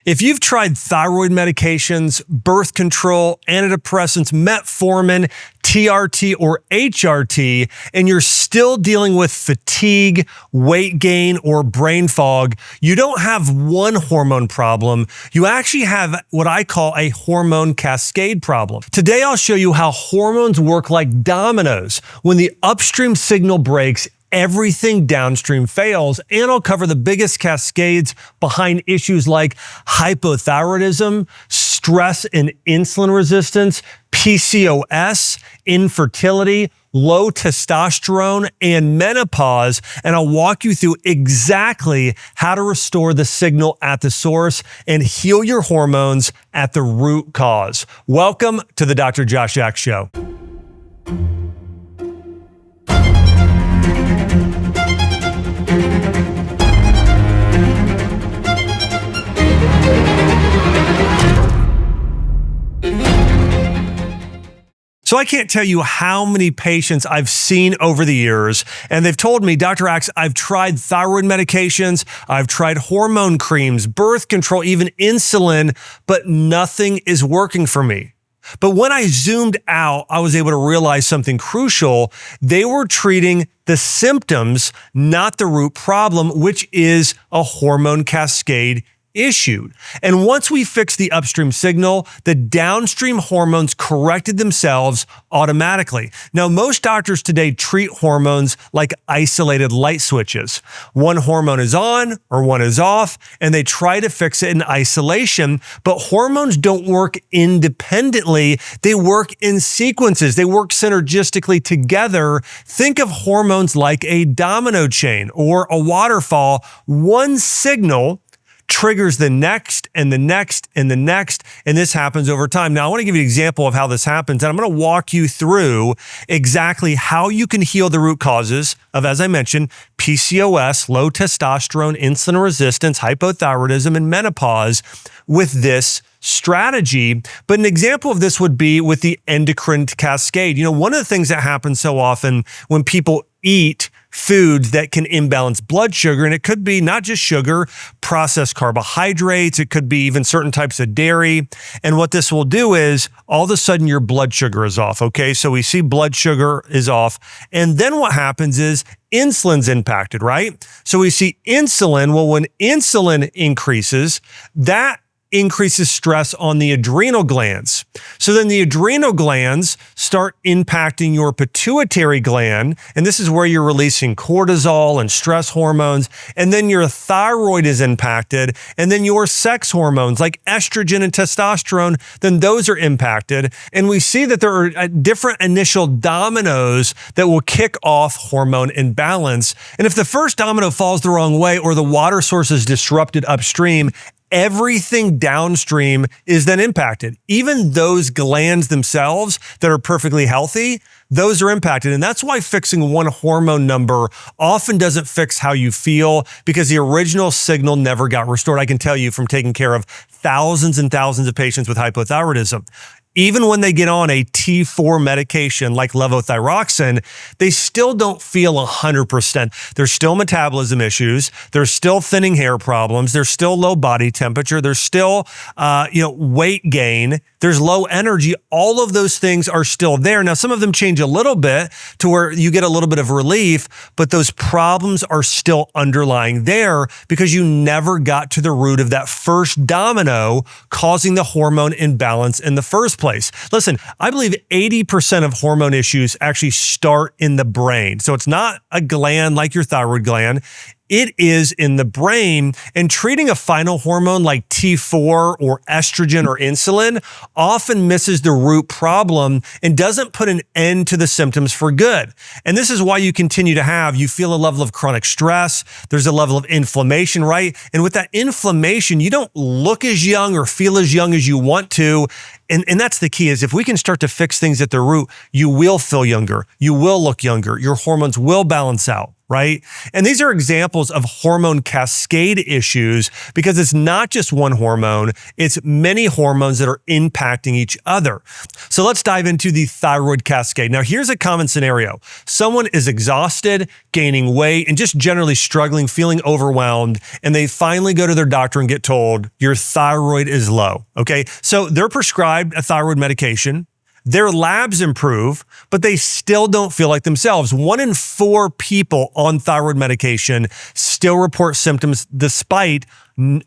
If you've tried thyroid medications, birth control, antidepressants, metformin, TRT, or HRT, and you're still dealing with fatigue, weight gain, or brain fog, you don't have one hormone problem. You actually have what I call a hormone cascade problem. Today, I'll show you how hormones work like dominoes. When the upstream signal breaks, everything downstream fails, and I'll cover the biggest cascades behind issues like hypothyroidism, stress and insulin resistance, PCOS, infertility, low testosterone, and menopause, and I'll walk you through exactly how to restore the signal at the source and heal your hormones at the root cause. Welcome to the Dr. Josh Axe Show. So I can't tell you how many patients I've seen over the years, and they've told me, Dr. Axe, I've tried thyroid medications, I've tried hormone creams, birth control, even insulin, but nothing is working for me. But when I zoomed out, I was able to realize something crucial. They were treating the symptoms, not the root problem, which is a hormone cascade issued. And once we fixed the upstream signal, the downstream hormones corrected themselves automatically. Now, most doctors today treat hormones like isolated light switches. One hormone is on or one is off, and they try to fix it in isolation, but hormones don't work independently. They work in sequences. They work synergistically together. Think of hormones like a domino chain or a waterfall. One signal triggers the next and the next and the next, and this happens over time. Now, I want to give you an example of how this happens, and I'm going to walk you through exactly how you can heal the root causes of, as I mentioned, PCOS, low testosterone, insulin resistance, hypothyroidism, and menopause with this strategy. But an example of this would be with the endocrine cascade. You know, one of the things that happens so often when people eat foods that can imbalance blood sugar, and it could be not just sugar, processed carbohydrates, it could be even certain types of dairy. And what this will do is all of a sudden your blood sugar is off, okay? So we see blood sugar is off. And then what happens is insulin's impacted, right? So we see insulin. Well, when insulin increases, that increases stress on the adrenal glands. So then the adrenal glands start impacting your pituitary gland, and this is where you're releasing cortisol and stress hormones, and then your thyroid is impacted, and then your sex hormones like estrogen and testosterone, then those are impacted. And we see that there are different initial dominoes that will kick off hormone imbalance. And if the first domino falls the wrong way or the water source is disrupted upstream, everything downstream is then impacted. Even those glands themselves that are perfectly healthy, those are impacted. And that's why fixing one hormone number often doesn't fix how you feel, because the original signal never got restored. I can tell you from taking care of thousands and thousands of patients with hypothyroidism. Even when they get on a T4 medication like levothyroxine, they still don't feel 100%. There's still metabolism issues. There's still thinning hair problems. There's still low body temperature. There's still, weight gain. There's low energy. All of those things are still there. Now, some of them change a little bit to where you get a little bit of relief, but those problems are still underlying there because you never got to the root of that first domino causing the hormone imbalance in the first place. Listen, I believe 80% of hormone issues actually start in the brain. So it's not a gland like your thyroid gland. It is in the brain, and treating a final hormone like T4 or estrogen or insulin often misses the root problem and doesn't put an end to the symptoms for good. And this is why you continue to you feel a level of chronic stress. There's a level of inflammation, right? And with that inflammation, you don't look as young or feel as young as you want to. And that's the key, is if we can start to fix things at the root, you will feel younger. You will look younger. Your hormones will balance out, right? And these are examples of hormone cascade issues, because it's not just one hormone, it's many hormones that are impacting each other. So let's dive into the thyroid cascade. Now, here's a common scenario. Someone is exhausted, gaining weight, and just generally struggling, feeling overwhelmed, and they finally go to their doctor and get told, your thyroid is low, okay? So they're prescribed a thyroid medication. Their labs improve, but they still don't feel like themselves. 1 in 4 people on thyroid medication still report symptoms despite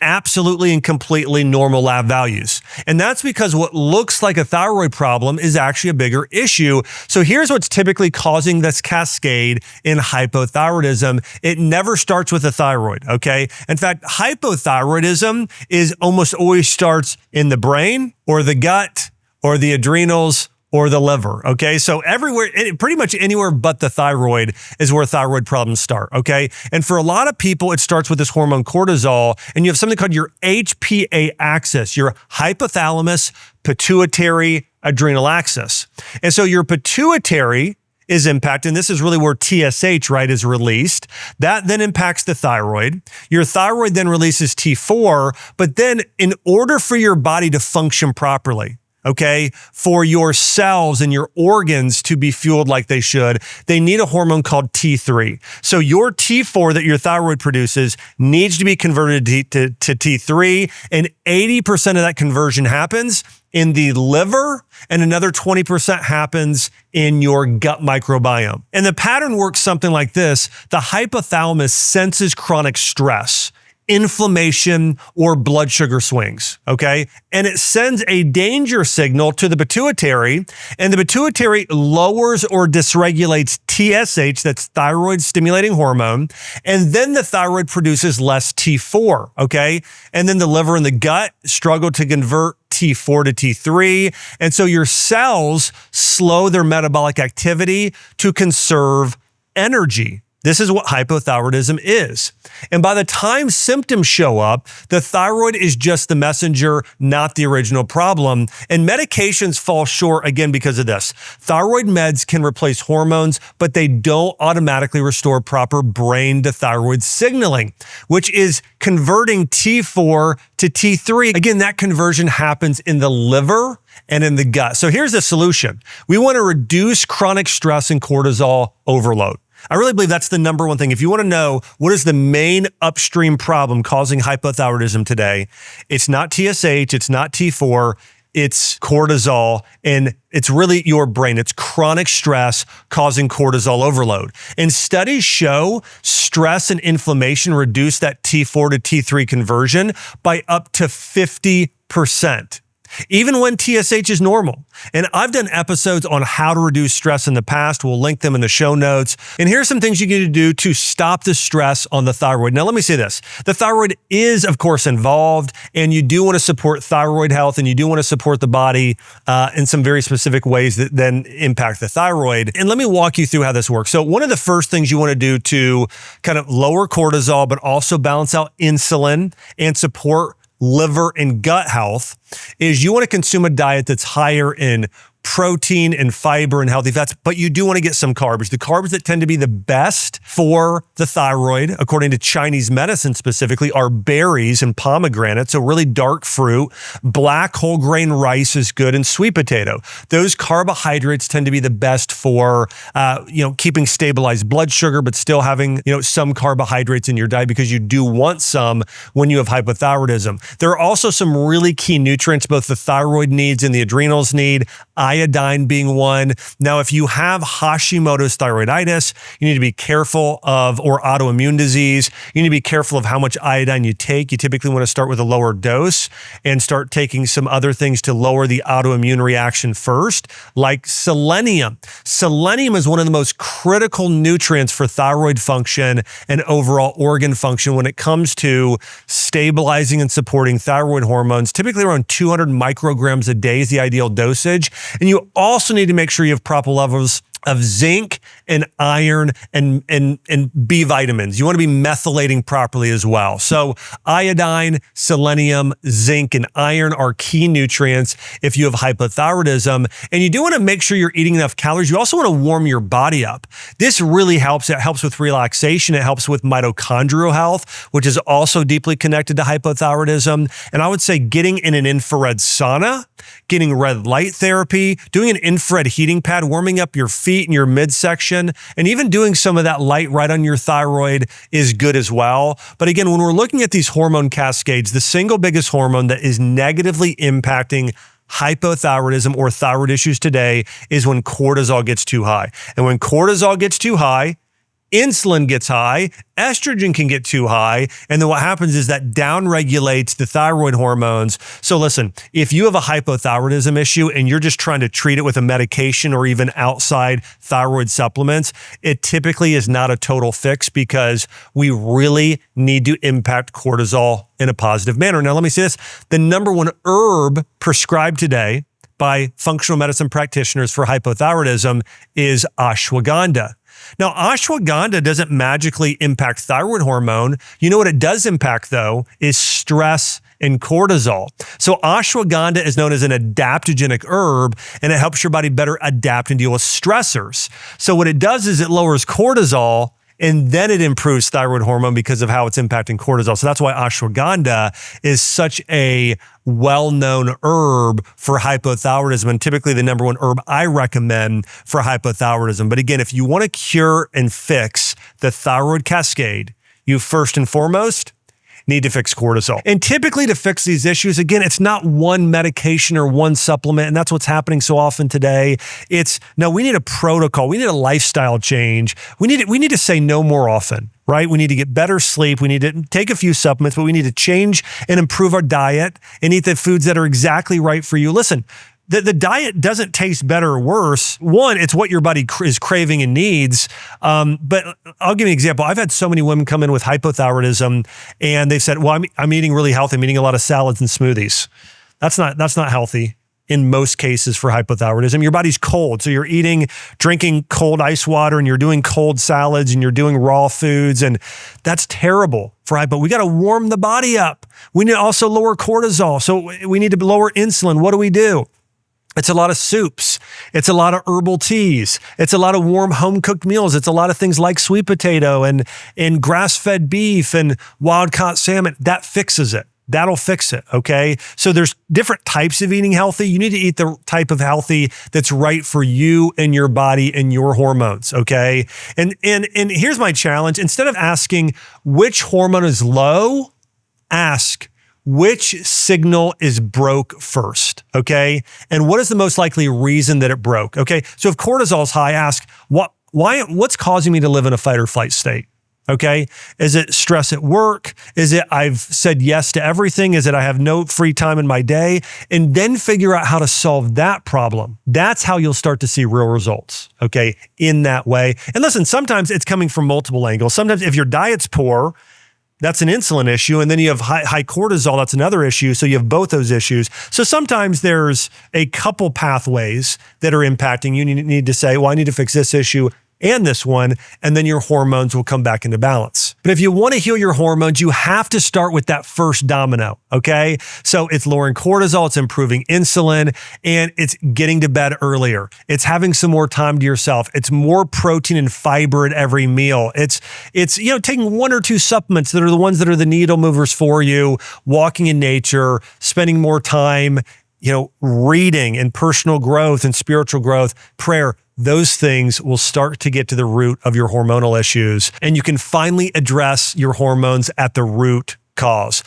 absolutely and completely normal lab values. And that's because what looks like a thyroid problem is actually a bigger issue. So here's what's typically causing this cascade in hypothyroidism. It never starts with the thyroid, okay? In fact, hypothyroidism is almost always starts in the brain or the gut or the adrenals, or the liver, okay? So everywhere, pretty much anywhere but the thyroid is where thyroid problems start, okay? And for a lot of people, it starts with this hormone cortisol, and you have something called your HPA axis, your hypothalamus, pituitary, adrenal axis. And so your pituitary is impacted, and this is really where TSH, right, is released. That then impacts the thyroid. Your thyroid then releases T4, but then in order for your body to function properly, okay, for your cells and your organs to be fueled like they should, they need a hormone called T3. So your T4 that your thyroid produces needs to be converted to T3, and 80% of that conversion happens in the liver, and another 20% happens in your gut microbiome. And the pattern works something like this. The hypothalamus senses chronic stress, inflammation, or blood sugar swings, okay? And it sends a danger signal to the pituitary, and the pituitary lowers or dysregulates TSH, that's thyroid stimulating hormone, and then the thyroid produces less T4, okay? And then the liver and the gut struggle to convert T4 to T3, and so your cells slow their metabolic activity to conserve energy. This is what hypothyroidism is. And by the time symptoms show up, the thyroid is just the messenger, not the original problem. And medications fall short again because of this. Thyroid meds can replace hormones, but they don't automatically restore proper brain to thyroid signaling, which is converting T4 to T3. Again, that conversion happens in the liver and in the gut. So here's the solution. We want to reduce chronic stress and cortisol overload. I really believe that's the number one thing. If you want to know what is the main upstream problem causing hypothyroidism today, it's not TSH, it's not T4, it's cortisol, and it's really your brain. It's chronic stress causing cortisol overload. And studies show stress and inflammation reduce that T4 to T3 conversion by up to 50%. Even when TSH is normal. And I've done episodes on how to reduce stress in the past. We'll link them in the show notes. And here's some things you need to do to stop the stress on the thyroid. Now, let me say this. The thyroid is, of course, involved, and you do want to support thyroid health, and you do want to support the body in some very specific ways that then impact the thyroid. And let me walk you through how this works. So one of the first things you want to do to kind of lower cortisol, but also balance out insulin and support liver and gut health, is you want to consume a diet that's higher in protein and fiber and healthy fats, but you do want to get some carbs. The carbs that tend to be the best for the thyroid, according to Chinese medicine specifically, are berries and pomegranates, so really dark fruit. Black whole grain rice is good, and sweet potato. Those carbohydrates tend to be the best for keeping stabilized blood sugar, but still having some carbohydrates in your diet, because you do want some when you have hypothyroidism. There are also some really key nutrients both the thyroid needs and the adrenals need, iodine being one. Now, if you have Hashimoto's thyroiditis, you need to be careful of, or autoimmune disease, you need to be careful of how much iodine you take. You typically want to start with a lower dose and start taking some other things to lower the autoimmune reaction first, like selenium. Selenium is one of the most critical nutrients for thyroid function and overall organ function when it comes to stabilizing and supporting thyroid hormones. Typically around 200 micrograms a day is the ideal dosage. And you also need to make sure you have proper levels of zinc and iron and B vitamins. You want to be methylating properly as well. So iodine, selenium, zinc, and iron are key nutrients if you have hypothyroidism. And you do want to make sure you're eating enough calories. You also want to warm your body up. This really helps. It helps with relaxation. It helps with mitochondrial health, which is also deeply connected to hypothyroidism. And I would say getting in an infrared sauna, getting red light therapy, doing an infrared heating pad, warming up your feet and your midsection, and even doing some of that light right on your thyroid is good as well. But again, when we're looking at these hormone cascades, the single biggest hormone that is negatively impacting hypothyroidism or thyroid issues today is when cortisol gets too high. And when cortisol gets too high, insulin gets high, estrogen can get too high, and then what happens is that downregulates the thyroid hormones. So listen, if you have a hypothyroidism issue and you're just trying to treat it with a medication or even outside thyroid supplements, it typically is not a total fix because we really need to impact cortisol in a positive manner. Now, let me say this. The number one herb prescribed today by functional medicine practitioners for hypothyroidism is ashwagandha. Now, ashwagandha doesn't magically impact thyroid hormone. You know what it does impact, though, is stress and cortisol. So ashwagandha is known as an adaptogenic herb, and it helps your body better adapt and deal with stressors. So what it does is it lowers cortisol, and then it improves thyroid hormone because of how it's impacting cortisol. So that's why ashwagandha is such a well-known herb for hypothyroidism, and typically the number one herb I recommend for hypothyroidism. But again, if you want to cure and fix the thyroid cascade, you first and foremost need to fix cortisol. And typically to fix these issues, again, it's not one medication or one supplement, and that's what's happening so often today. It's, no, we need a protocol. We need a lifestyle change. We need to say no more often, right? We need to get better sleep. We need to take a few supplements, but we need to change and improve our diet and eat the foods that are exactly right for you. Listen, the diet doesn't taste better or worse. One, it's what your body is craving and needs. But I'll give you an example. I've had so many women come in with hypothyroidism and they've said, well, I'm eating really healthy. I'm eating a lot of salads and smoothies. That's not healthy in most cases for hypothyroidism. Your body's cold. So you're drinking cold ice water and you're doing cold salads and you're doing raw foods. And that's terrible for hypo. We got to warm the body up. We need to also lower cortisol. So we need to lower insulin. What do? It's a lot of soups. It's a lot of herbal teas. It's a lot of warm home-cooked meals. It's a lot of things like sweet potato and grass-fed beef and wild-caught salmon. That fixes it. That'll fix it, okay? So there's different types of eating healthy. You need to eat the type of healthy that's right for you and your body and your hormones, okay? And here's my challenge. Instead of asking which hormone is low, ask which signal is broke first, okay? And what is the most likely reason that it broke, okay? So if cortisol is high, ask, what's causing me to live in a fight or flight state, okay? Is it stress at work? Is it I've said yes to everything? Is it I have no free time in my day? And then figure out how to solve that problem. That's how you'll start to see real results, okay, in that way. And listen, sometimes it's coming from multiple angles. Sometimes if your diet's poor, that's an insulin issue. And then you have high cortisol. That's another issue. So you have both those issues. So sometimes there's a couple pathways that are impacting you. You need to say, well, I need to fix this issue and this one, and then your hormones will come back into balance. But if you want to heal your hormones, you have to start with that first domino, okay? So it's lowering cortisol, it's improving insulin, and it's getting to bed earlier. It's having some more time to yourself. It's more protein and fiber at every meal. It's taking one or two supplements that are the ones that are the needle movers for you, walking in nature, spending more time, reading and personal growth and spiritual growth, prayer. Those things will start to get to the root of your hormonal issues, and you can finally address your hormones at the root cause.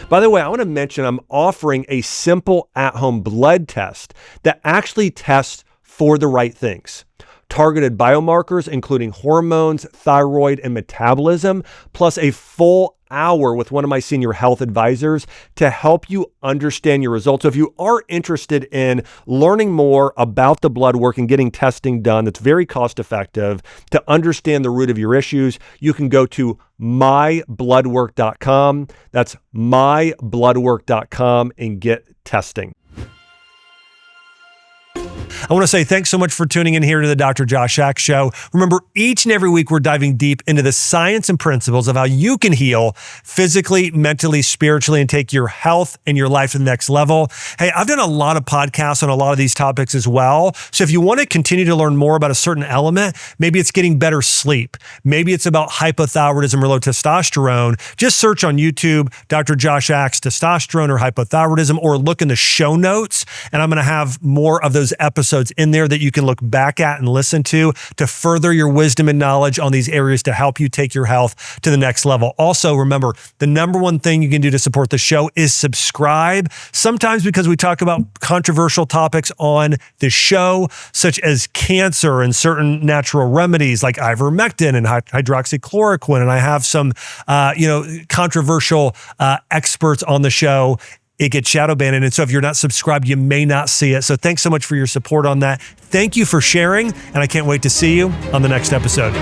By the way, I want to mention I'm offering a simple at-home blood test that actually tests for the right things. Targeted biomarkers, including hormones, thyroid, and metabolism, plus a full hour with one of my senior health advisors to help you understand your results. So if you are interested in learning more about the blood work and getting testing done that's very cost effective to understand the root of your issues, you can go to mybloodwork.com. That's mybloodwork.com and get testing. I want to say thanks so much for tuning in here to the Dr. Josh Axe Show. Remember, each and every week we're diving deep into the science and principles of how you can heal physically, mentally, spiritually, and take your health and your life to the next level. Hey, I've done a lot of podcasts on a lot of these topics as well. So if you want to continue to learn more about a certain element, maybe it's getting better sleep. Maybe it's about hypothyroidism or low testosterone. Just search on YouTube, Dr. Josh Axe testosterone or hypothyroidism, or look in the show notes. And I'm going to have more of those episodes in there that you can look back at and listen to further your wisdom and knowledge on these areas to help you take your health to the next level. Also, remember, the number one thing you can do to support the show is subscribe. Sometimes because we talk about controversial topics on the show, such as cancer and certain natural remedies like ivermectin and hydroxychloroquine. And I have some, controversial experts on the show. It gets shadow banned. And so if you're not subscribed, you may not see it. So thanks so much for your support on that. Thank you for sharing. And I can't wait to see you on the next episode.